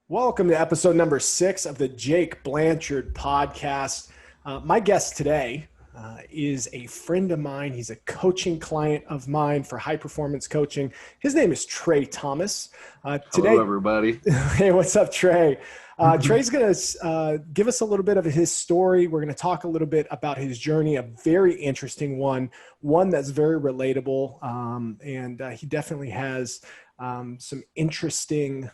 Welcome to episode number 6 of the Jake Blanchard podcast. My guest today is a friend of mine. He's a coaching client of mine for high performance coaching. His name is Trey Thomas. Hello, everybody. Hey, what's up, Trey? Trey's going to give us a little bit of his story. We're going to talk a little bit about his journey, a very interesting one that's very relatable. And he definitely has some interesting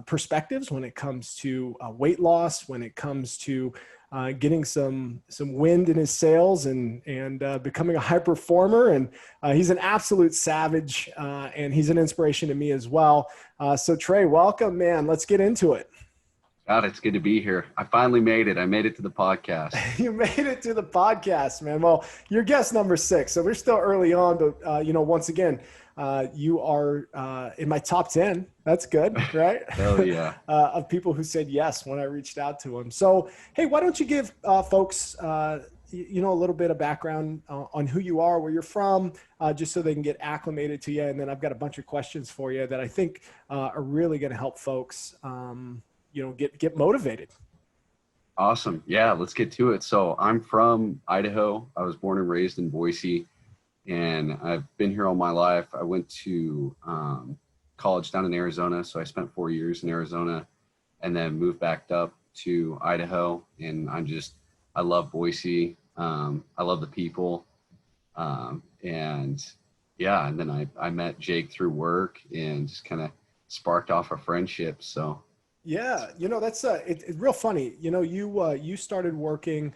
perspectives when it comes to weight loss, when it comes to getting some wind in his sails and becoming a high performer. And he's an absolute savage and he's an inspiration to me as well. So Trey, welcome, man. Let's get into it. God, it's good to be here. I finally made it. I made it to the podcast. You made it to the podcast, man. Well, you're guest number 6, so we're still early on, but once again, you are in my top 10. That's good, right? Hell yeah. Of people who said yes when I reached out to them. So, hey, why don't you give folks, a little bit of background on who you are, where you're from, just so they can get acclimated to you. And then I've got a bunch of questions for you that I think are really going to help folks, get motivated. Awesome. Yeah, let's get to it. So I'm from Idaho. I was born and raised in Boise, and I've been here all my life. I went to college down in Arizona, so I spent 4 years in Arizona and then moved back up to Idaho. And I love Boise. I love the people. And then I met Jake through work and just kind of sparked off a friendship. So yeah, that's it's real funny. You started working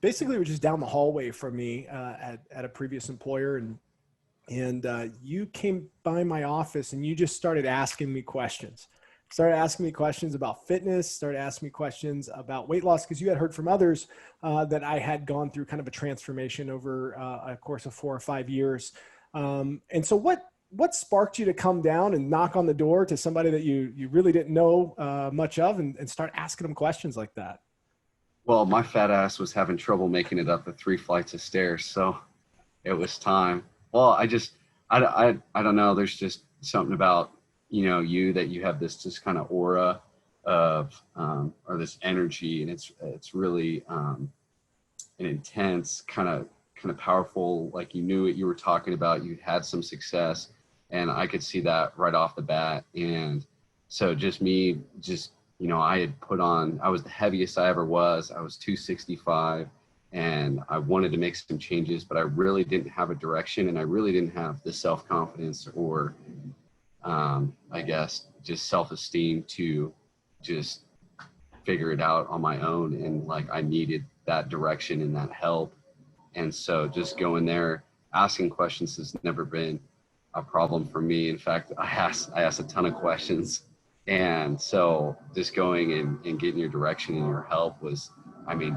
basically we're just down the hallway from me at a previous employer, and you came by my office and you just started asking me questions. Started asking me questions about fitness, started asking me questions about weight loss, because you had heard from others that I had gone through kind of a transformation over a course of 4 or 5 years. And so what sparked you to come down and knock on the door to somebody that you really didn't know much of and start asking them questions like that? Well, my fat ass was having trouble making it up the 3 flights of stairs, so it was time. Well, I don't know. There's just something about, that you have this just kind of aura of, or this energy, and it's really an intense kind of powerful, like you knew what you were talking about. You had some success, and I could see that right off the bat. And so I was the heaviest I ever was. I was 265, and I wanted to make some changes, but I really didn't have a direction, and I really didn't have the self-confidence or, I guess, just self-esteem to just figure it out on my own. And I needed that direction and that help. And so just going there, asking questions has never been a problem for me. In fact, I asked a ton of questions. And so just going and getting your direction and your help was,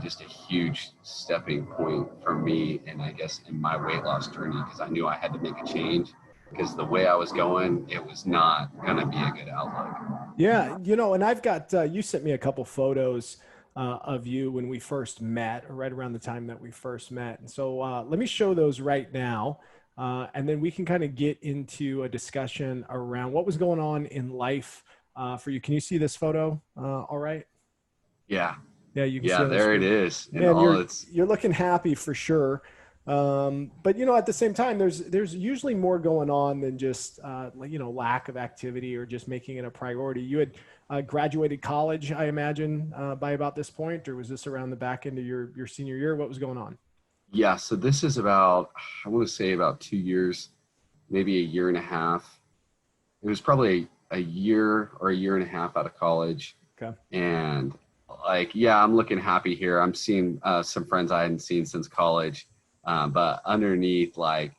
just a huge stepping point for me. And I guess in my weight loss journey, because I knew I had to make a change, because the way I was going, it was not going to be a good outlook. Yeah. And I've got, you sent me a couple photos of you when we first met, or right around the time that we first met. And so let me show those right now. And then we can kind of get into a discussion around what was going on in life for you. Can you see this photo? All right. Yeah. Yeah. You can see there it is. Man, you're looking happy for sure. But at the same time, there's usually more going on than just, lack of activity or just making it a priority. You had graduated college, I imagine, by about this point, or was this around the back end of your senior year? What was going on? Yeah. So this is about 2 years, maybe a year and a half. It was probably a year or a year and a half out of college. Okay. And I'm looking happy here. I'm seeing some friends I hadn't seen since college. But underneath, as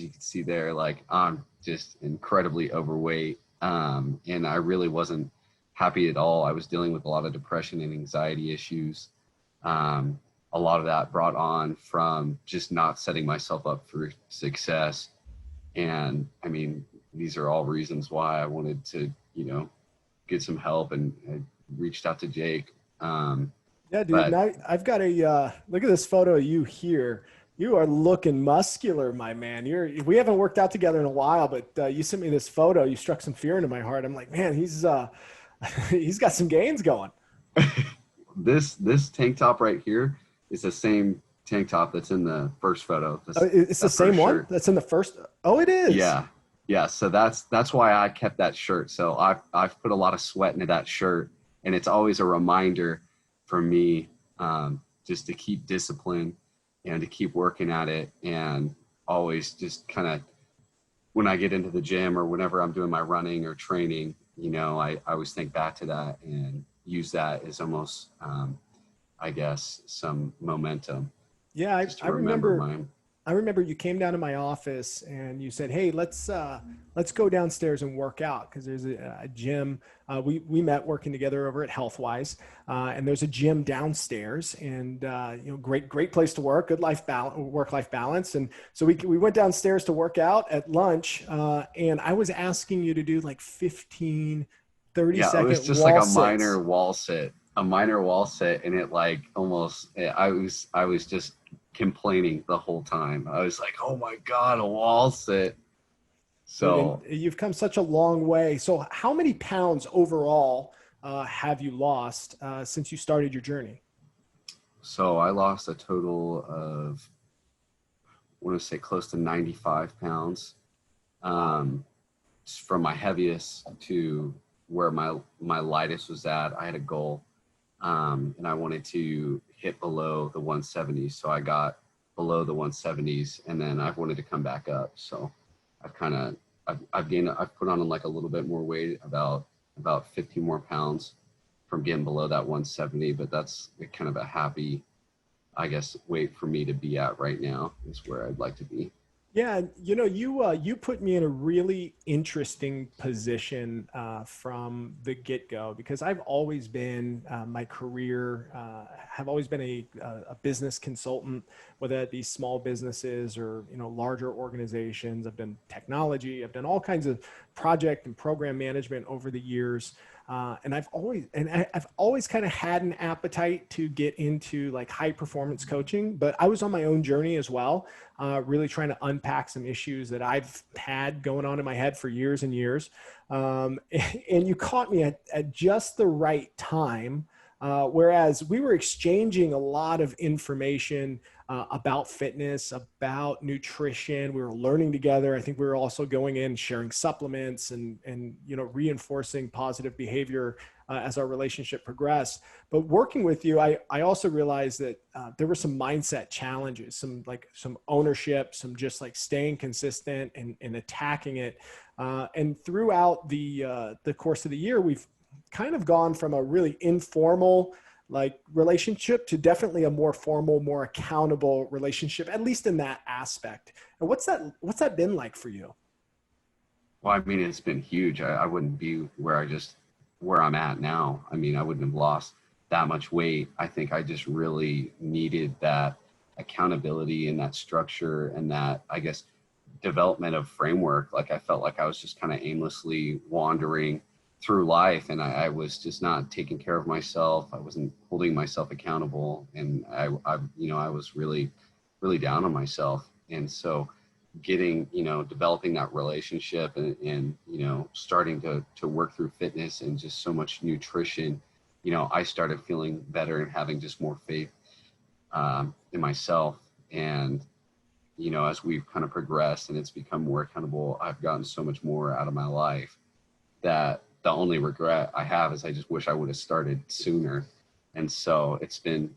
you can see there, I'm just incredibly overweight. And I really wasn't happy at all. I was dealing with a lot of depression and anxiety issues. A lot of that brought on from just not setting myself up for success. And these are all reasons why I wanted to, get some help, and I reached out to Jake. Yeah, dude. Now I've got look at this photo of you here. You are looking muscular, my man. We haven't worked out together in a while, but you sent me this photo. You struck some fear into my heart. I'm like, man, he's He's got some gains going. This tank top right here is the same tank top that's in the first photo. It's the That same first one shirt. that's in the first. Oh, it is. Yeah. Yeah. So that's why I kept that shirt. So I've put a lot of sweat into that shirt, and it's always a reminder for me, just to keep discipline and to keep working at it, and always just kind of when I get into the gym or whenever I'm doing my running or training, I always think back to that and use that as almost, I guess, some momentum Yeah, just to remember my. I remember you came down to my office and you said, "Hey, let's go downstairs and work out because there's a gym." We met working together over at Healthwise, and there's a gym downstairs, and great place to work, good work life balance. And so we went downstairs to work out at lunch, and I was asking you to do like 15, 30 Yeah, it was second just like wall sits. a minor wall sit, and it like almost, I was just complaining the whole time. I was like, oh my God, a wall sit. Dude, and So, you've come such a long way. So how many pounds overall have you lost since you started your journey? so I lost a total of, I want to say close to 95 pounds, um, from my heaviest to where my lightest was at. I had a goal, and I wanted to hit below the 170s. So I got below the 170s, and then I wanted to come back up. So I've kind of I've put on like a little bit more weight, about 50 more pounds from getting below that 170. But that's kind of a happy, I guess, weight for me to be at right now is where I'd like to be. Yeah, you put me in a really interesting position from the get go because I've always been my career have always been a business consultant, whether that be small businesses or larger organizations. I've done technology, I've done all kinds of project and program management over the years. And I've always kind of had an appetite to get into like high performance coaching, but I was on my own journey as well, really trying to unpack some issues that I've had going on in my head for years and years. And you caught me at just the right time. Whereas we were exchanging a lot of information about fitness, about nutrition. We were learning together. I think we were also going in sharing supplements and reinforcing positive behavior as our relationship progressed. But working with you, I also realized that there were some mindset challenges, some ownership, some just like staying consistent and attacking it. And throughout the course of the year, we've kind of gone from a really informal like relationship to definitely a more formal, more accountable relationship, at least in that aspect. And what's that been like for you? Well, I mean, it's been huge. I wouldn't be where I'm at now. I mean, I wouldn't have lost that much weight. I think I just really needed that accountability and that structure and that, I guess, development of framework. Like I felt like I was just kind of aimlessly wandering through life, and I was just not taking care of myself. I wasn't holding myself accountable, and I was really, really down on myself. And so getting, developing that relationship and starting to work through fitness and just so much nutrition, I started feeling better and having just more faith in myself. And, as we've kind of progressed and it's become more accountable, I've gotten so much more out of my life that the only regret I have is I just wish I would have started sooner. And so it's been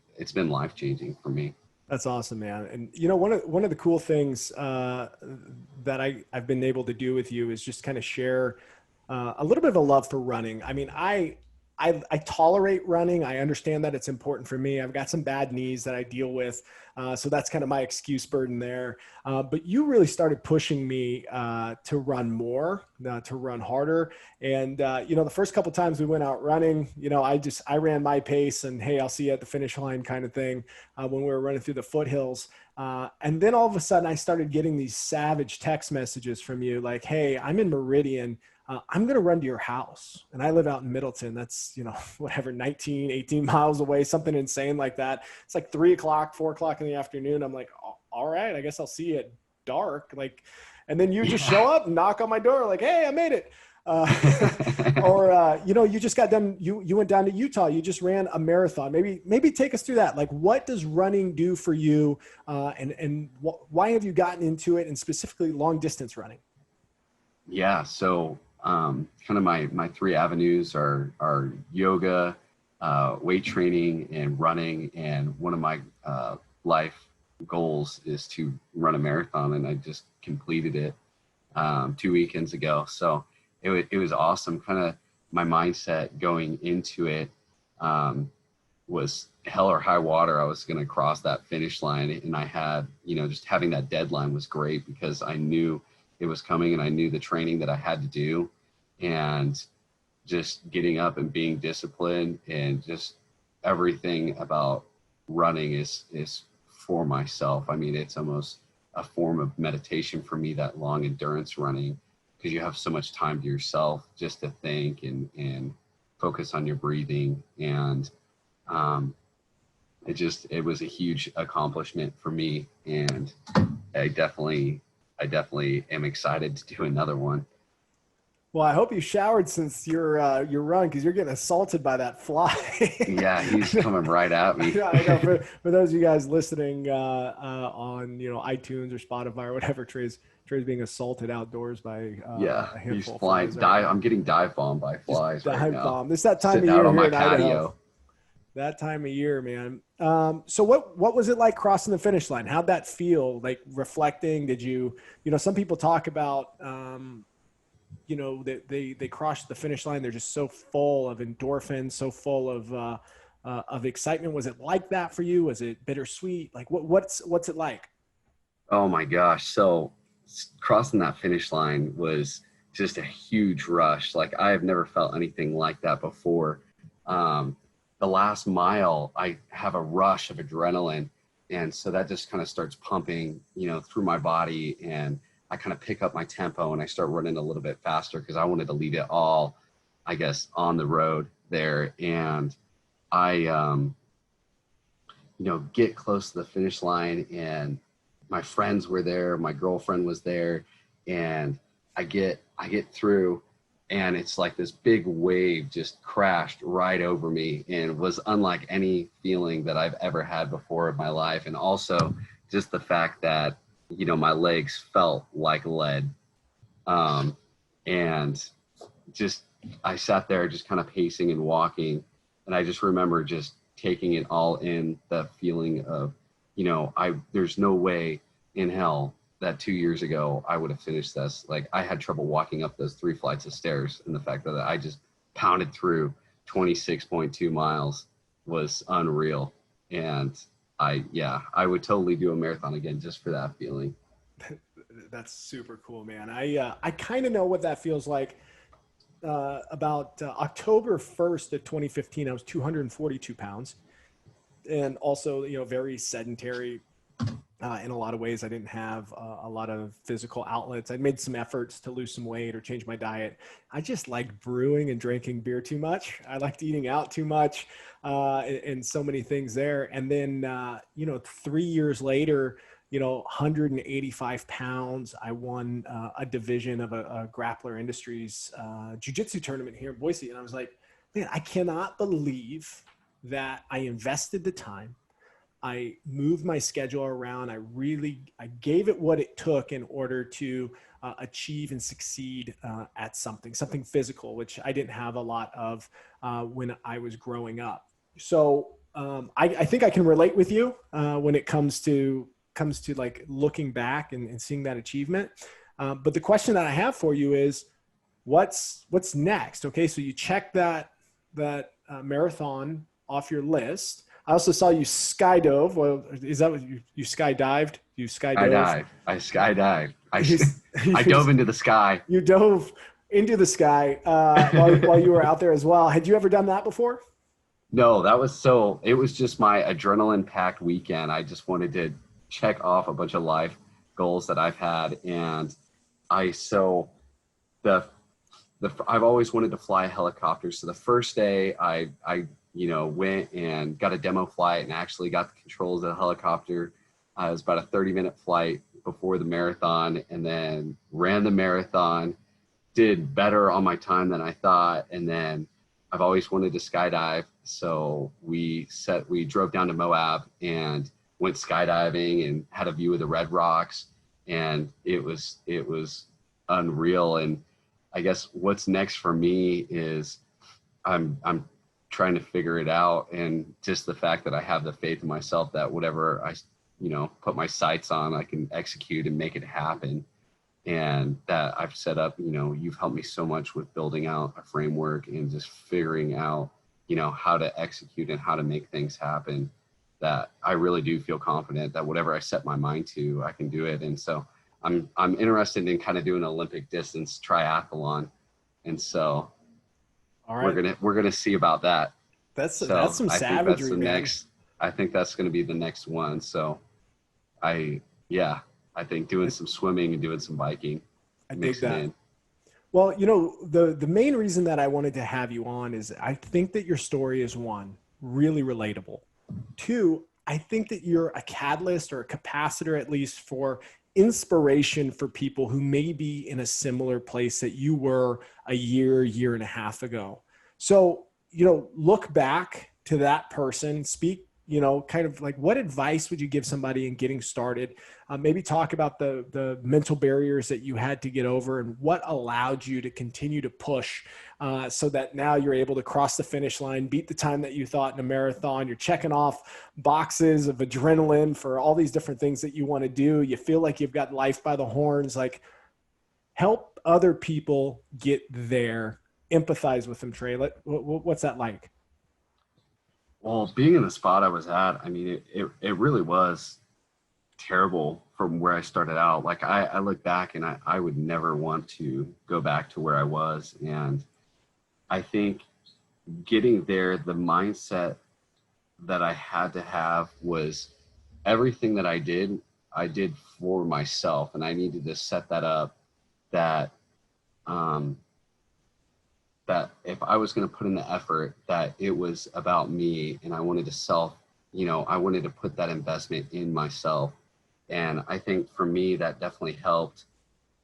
life changing for me. That's awesome, man. And one of the cool things that I've been able to do with you is just kind of share a little bit of a love for running. I mean, I tolerate running. I understand that it's important for me. I've got some bad knees that I deal with. So that's kind of my excuse burden there. But you really started pushing me to run more, to run harder. And, the first couple of times we went out running, I ran my pace and, hey, I'll see you at the finish line kind of thing when we were running through the foothills. And then all of a sudden I started getting these savage text messages from you like, hey, I'm in Meridian. I'm going to run to your house. And I live out in Middleton. That's, whatever, 19, 18 miles away, something insane like that. It's like 3 o'clock, 4 o'clock in the afternoon. I'm like, all right, I guess I'll see you at dark. Like, and then you just show up and knock on my door like, hey, I made it. Or you just got done. You went down to Utah. You just ran a marathon. Maybe take us through that. Like, what does running do for you, and why have you gotten into it, and specifically long distance running? Yeah. So kind of my three avenues are yoga, weight training, and running. And one of my life goals is to run a marathon, and I just completed it 2 weekends ago. So it was awesome. Kind of my mindset going into it was hell or high water. I was going to cross that finish line, and I had, just having that deadline was great because I knew it was coming, and I knew the training that I had to do, and just getting up and being disciplined, and just everything about running is for myself. I mean, it's almost a form of meditation for me, that long endurance running, because you have so much time to yourself just to think and focus on your breathing. And it was a huge accomplishment for me. And I definitely am excited to do another one. Well, I hope you showered since your run, because you're getting assaulted by that fly. Yeah, he's coming right at me. Yeah, I know. For those of you guys listening on iTunes or Spotify or whatever, Trey's being assaulted outdoors by a handful he's of flying. flies. I'm getting dive bombed by flies right now. Bomb. It's that time Sitting of year out on here my in patio. Idaho. That time of year, man. So what was it like crossing the finish line? How'd that feel? Like, reflecting? Did you some people talk about that they crossed the finish line. They're just so full of endorphins, so full of excitement. Was it like that for you? Was it bittersweet? Like, what's it like? Oh my gosh. So crossing that finish line was just a huge rush. Like, I have never felt anything like that before. The last mile, I have a rush of adrenaline. And so that just kind of starts pumping, through my body. And I kind of pick up my tempo and I start running a little bit faster because I wanted to leave it all, I guess, on the road there. And I, get close to the finish line, and my friends were there. My girlfriend was there, and I get through, and it's like this big wave just crashed right over me, and was unlike any feeling that I've ever had before in my life. And also just the fact that, my legs felt like lead. And just, I sat there just kind of pacing and walking. And I just remember just taking it all in, the feeling of, there's no way in hell that 2 years ago I would have finished this. Like, I had trouble walking up those 3 flights of stairs, and the fact that I just pounded through 26.2 miles was unreal. And I would totally do a marathon again just for that feeling. That's super cool, man. I kind of know what that feels like. About October 1st of 2015, I was 242 pounds, and also, very sedentary. In a lot of ways, I didn't have a lot of physical outlets. I'd made some efforts to lose some weight or change my diet. I just liked brewing and drinking beer too much. I liked eating out too much, and so many things there. And then, 3 years later, 185 pounds, I won a division of a Grappler Industries jiu-jitsu tournament here in Boise. And I was like, man, I cannot believe that I invested the time. I moved my schedule around. I gave it what it took in order to achieve and succeed at something physical, which I didn't have a lot of when I was growing up. So I think I can relate with you when it comes to like looking back and seeing that achievement. But the question that I have for you is, what's next? Okay, so you check that marathon off your list. I also saw you skydove. Well, is that what you skydived? You skydove? I skydived. I dove into the sky. You dove into the sky while you were out there as well. Had you ever done that before? No, it was just my adrenaline packed weekend. I just wanted to check off a bunch of life goals that I've had. And I've always wanted to fly a helicopter. So the first day I went and got a demo flight and actually got the controls of the helicopter. It was about a 30-minute flight before the marathon, and then ran the marathon. did better on my time than I thought. And then I've always wanted to skydive. So we drove down to Moab and went skydiving and had a view of the Red Rocks. And it was unreal. And I guess what's next for me is I'm trying to figure it out. And just the fact that I have the faith in myself that whatever I, put my sights on, I can execute and make it happen. And that I've set up, you've helped me so much with building out a framework and just figuring out, how to execute and how to make things happen, that I really do feel confident that whatever I set my mind to, I can do it. And so I'm interested in kind of doing an Olympic distance triathlon. And so all right, we're going to see about that. That's some I savagery, think man. I think that's going to be the next one. So I think doing some swimming and doing some biking. I dig that. Well, the main reason that I wanted to have you on is I think that your story is, one, really relatable. Two, I think that you're a catalyst or a capacitor, at least, for inspiration for people who may be in a similar place that you were a year and a half ago. So, look back to that person, speak, kind of like, what advice would you give somebody in getting started? Maybe talk about the mental barriers that you had to get over and what allowed you to continue to push so that now you're able to cross the finish line, beat the time that you thought in a marathon. You're checking off boxes of adrenaline for all these different things that you want to do. You feel like you've got life by the horns. Like, help other people get there. Empathize with them, Trey. What's that like? Well, being in the spot I was at, I mean, it really was terrible from where I started out. Like I look back and I would never want to go back to where I was. And I think getting there, the mindset that I had to have was everything that I did for myself. And I needed to set that up that if I was going to put in the effort, that it was about me, and I wanted to I wanted to put that investment in myself. And I think for me, that definitely helped.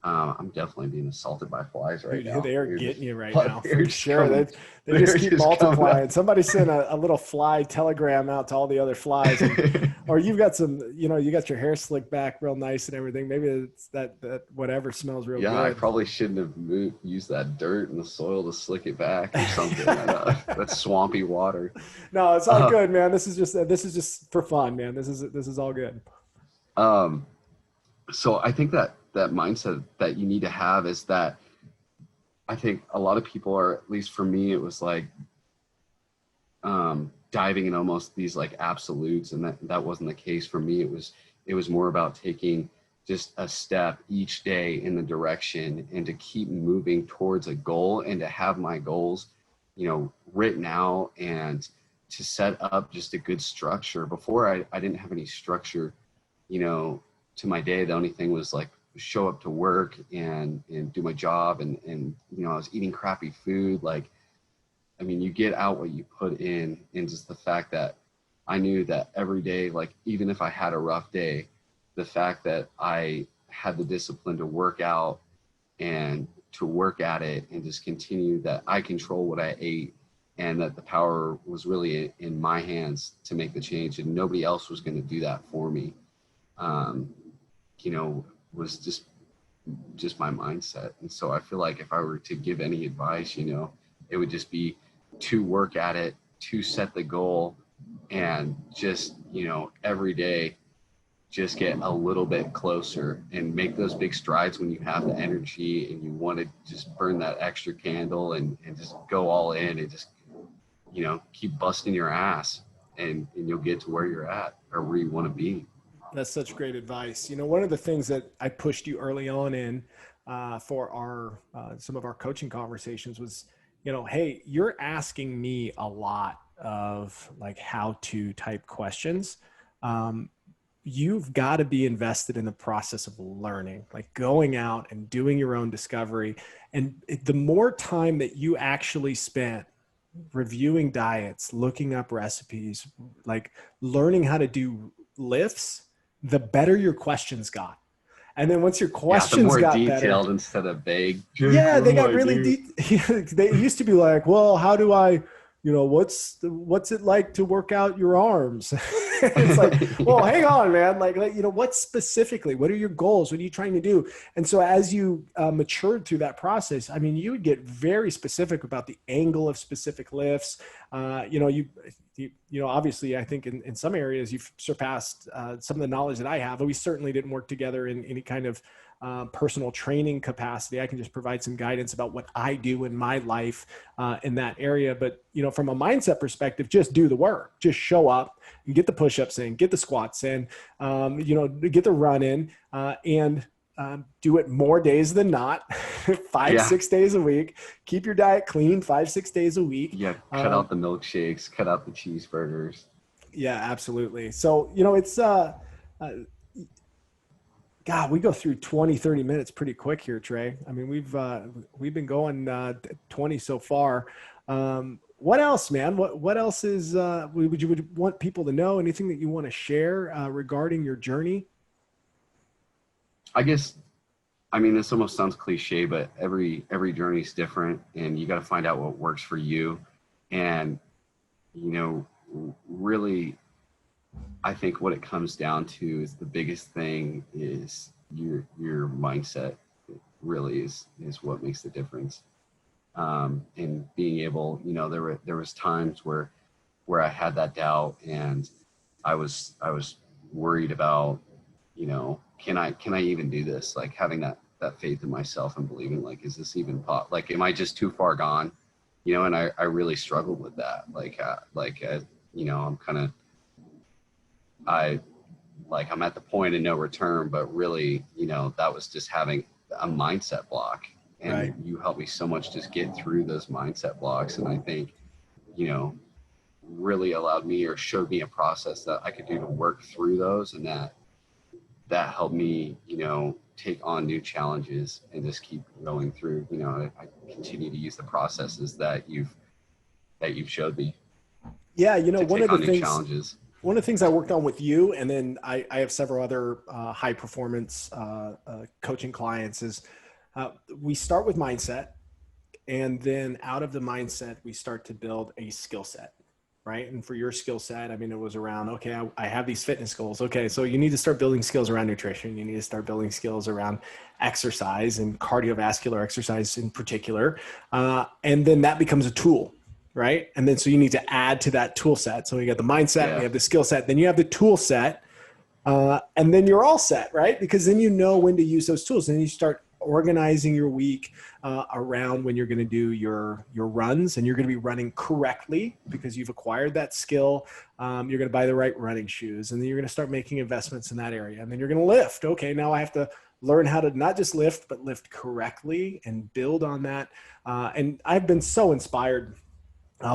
I'm definitely being assaulted by flies right now. They are getting you right now, for sure. They They just keep multiplying. Somebody sent a little fly telegram out to all the other flies. Or you've got some, you got your hair slicked back real nice and everything. Maybe it's that whatever smells real good. Yeah, I probably shouldn't have used that dirt in the soil to slick it back or something. That swampy water. No, it's all good, man. This is just for fun, man. This is all good. So I think that mindset that you need to have is that I think a lot of people are, at least for me, it was like diving in almost these like absolutes, and that wasn't the case for me. It was more about taking just a step each day in the direction and to keep moving towards a goal, and to have my goals, written out, and to set up just a good structure. Before I didn't have any structure, to my day. The only thing was like show up to work and do my job, and I was eating crappy food. Like, I mean, you get out what you put in, and just the fact that I knew that every day, like even if I had a rough day, the fact that I had the discipline to work out and to work at it and just continue, that I control what I ate, and that the power was really in my hands to make the change, and nobody else was going to do that for me. Was just my mindset. And so I feel like if I were to give any advice, it would just be to work at it, to set the goal, and just, every day, just get a little bit closer and make those big strides when you have the energy and you want to just burn that extra candle and just go all in and just, keep busting your ass, and you'll get to where you're at or where you want to be. That's such great advice. One of the things that I pushed you early on in for our some of our coaching conversations was, hey, you're asking me a lot of like how-to type questions. You've got to be invested in the process of learning, like going out and doing your own discovery. And the more time that you actually spent reviewing diets, looking up recipes, like learning how to do lifts, the better your questions got. And then once your Yeah, the questions more got better, detailed instead of vague. Jake, yeah, what they do got I really do? deep. They used to be like, well, how do I, what's it like to work out your arms? It's like, well, Yeah. hang on, man. What specifically, what are your goals? What are you trying to do? And so as you matured through that process, I mean, you would get very specific about the angle of specific lifts. Obviously I think in some areas you've surpassed some of the knowledge that I have, but we certainly didn't work together in any kind of personal training capacity. I can just provide some guidance about what I do in my life in that area. But, from a mindset perspective, just do the work, just show up and get the push-ups in, get the squats in, get the run in, and do it more days than not, five, Yeah. 6 days a week, keep your diet clean 5, 6 days a week. Yeah. Cut out the milkshakes, cut out the cheeseburgers. Yeah, absolutely. So, it's, God, we go through 20, 30 minutes pretty quick here, Trey. I mean, we've been going 20 so far. What else, man? What else is would want people to know? Anything that you want to share regarding your journey? I guess, I mean, this almost sounds cliche, but every journey is different, and you got to find out what works for you. And, really, I think what it comes down to is the biggest thing is your mindset. It really is what makes the difference. And being able, there was times where I had that doubt, and I was worried about, can I even do this? Like having that faith in myself and believing, like, is this even like, am I just too far gone? And I really struggled with that. I'm kind of, I'm at the point of no return, but really, that was just having a mindset block. And Right. you helped me so much just get through those mindset blocks. And I think, really allowed me or showed me a process that I could do to work through those. And that helped me, take on new challenges and just keep going through. I continue to use the processes that you've showed me Yeah, to one take of the on new things challenges. one of the things I worked on with you, and then I have several other high performance coaching clients, is we start with mindset, and then out of the mindset, we start to build a skill set, right? And for your skill set, I mean, it was around, okay, I have these fitness goals. Okay, so you need to start building skills around nutrition. You need to start building skills around exercise and cardiovascular exercise in particular. And then that becomes a tool, right? And then so you need to add to that tool set. So we got the mindset, we Yeah. have the skill set, then you have the tool set, and then you're all set, right? Because then you know when to use those tools, and then you start organizing your week around when you're going to do your runs, and you're going to be running correctly because you've acquired that skill. You're going to buy the right running shoes, and then you're going to start making investments in that area. And then you're going to lift. Okay, now I have to learn how to not just lift, but lift correctly and build on that. And I've been so inspired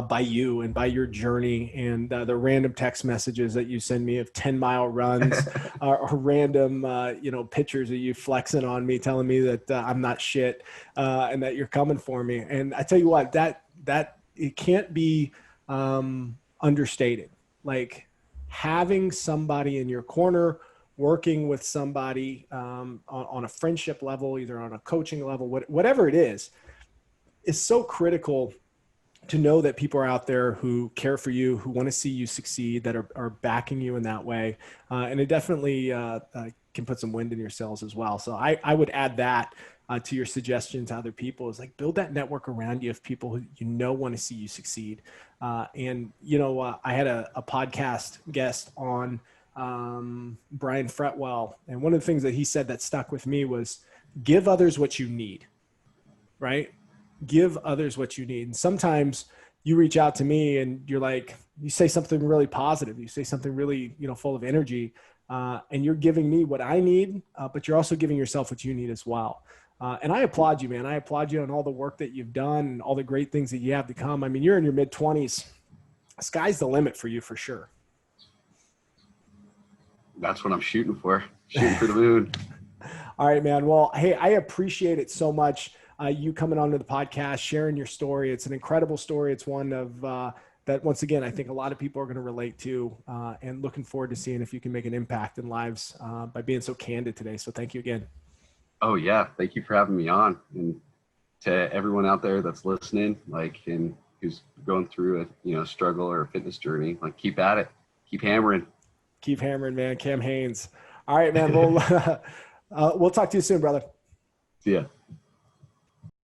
by you and by your journey, and the random text messages that you send me of 10-mile runs or random, pictures of you flexing on me, telling me that I'm not shit and that you're coming for me. And I tell you what, that it can't be understated. Like having somebody in your corner, working with somebody on a friendship level, either on a coaching level, whatever it is so critical to know that people are out there who care for you, who want to see you succeed, that are backing you in that way. And it definitely can put some wind in your sails as well. So I would add that to your suggestion to other people, is like build that network around you of people who want to see you succeed. I had a podcast guest on Brian Fretwell. And one of the things that he said that stuck with me was give others what you need, right? Give others what you need. And sometimes you reach out to me and you're like, you say something really positive. You say something really, full of energy, and you're giving me what I need, but you're also giving yourself what you need as well. And I applaud you, man. I applaud you on all the work that you've done and all the great things that you have to come. I mean, you're in your mid-20s. Sky's the limit for you for sure. That's what I'm shooting for the moon. All right, man. Well, hey, I appreciate it so much. You coming onto the podcast, sharing your story. It's an incredible story. It's one of that once again, I think a lot of people are going to relate to, and looking forward to seeing if you can make an impact in lives by being so candid today. So thank you again. Oh yeah, thank you for having me on. And to everyone out there that's listening, like, and who's going through a, you know, struggle or a fitness journey, like, keep at it, keep hammering. Keep hammering, man. Cam Haynes. All right, man. We'll talk to you soon, brother. See ya.